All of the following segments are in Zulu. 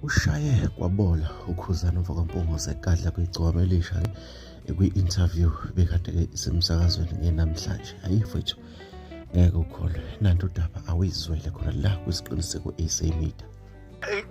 Ushaye kwabola uKhuzani Mfokampunguza ekadla kwigcwama elisha kwi-interview bekade isemsakazweni ngenamhlanje. Hayi mfethu, ngeke ukholwe nanto udaba awizwele khona la kwisiqiniseko SA Media.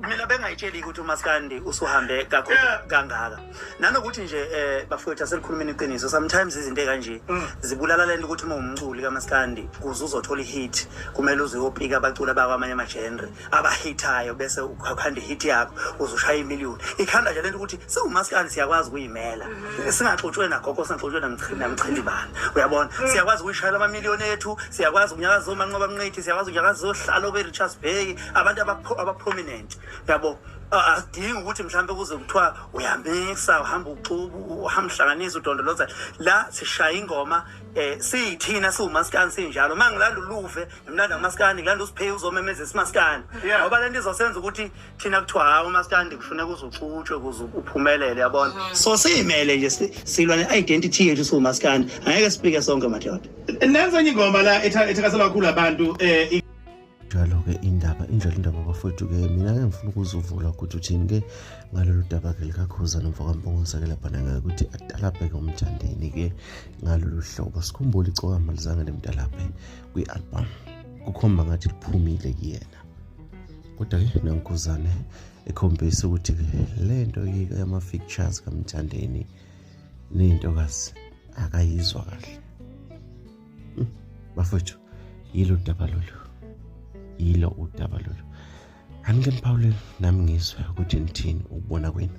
Mina bengayitsheli ukuthi uMaskandi usuhambe kangaka. Nanokuthi nje bafowethu aselikhulumeni iqiniso, sometimes izinto kanje zibulala lento ukuthi uma umculi kaMaskandi kuze uzothola ihit kumele uze uyopika abaculi abakwamanye ama-genre abahitayo bese ukhanda ihit yakho uzoshaya imiliyoni. Ikhanda nje lento ukuthi sewuMaskandi siyakwazi ukuyimela, singaxotshwe nagogo, singaxotshwe namchilibana, uyabona, siyakwazi ukuyishayela amamiliyoni ethu, siyakwazi ukunyakaza oManqoba Mnqithi, siyakwazi ukunyakaza ohlalo obeRichards Bay, abantu abaprominent. Yabo adinga ukuthi mhlambe kuze kuthiwa uyamixa uhamba uxubu uhamba uhlanganisa udondoloza la sishaya ingoma siyithina siwuMaskandi sinjalo. Mangilanda uluve ngimlanda uMaskandi, ngilanda uSiphe uzomemeza isiMaskandi ngoba lento izosenza ukuthi thina kuthiwa hawo uMaskandi kufuneka uzuxutshwe kuze uphumelele, yabona. So siyimele nje silwa ne-identity yethu siwuMaskandi, angeke sipike sonke madoda. Nenza ingoma la ethakasela kakhulu abantu Njalo-ke indaba bafowethu-ke mina ngifuna ukuzuvula ukuthi uthini-ke ngalolu daba-ke likaKhuzani Mfokampunguza-ke laphana ukuthi adalabheke umthandeni-ke ngalolu hlobo. Sikhumbule icokama lizange limdalabhe kwi-album, kukhomba ngathi liphumile kuyena, kodwa-ke naNkuzane ekhombisa ukuthi-ke lento yama-features kamthandeni ney'ntokazi akayizwa kahle. Bafowethu, yilo udaba lolu. Yilo udaba lolu. Anike Mpawule nami ngizwe ukuthi nithini ukubona kwenu.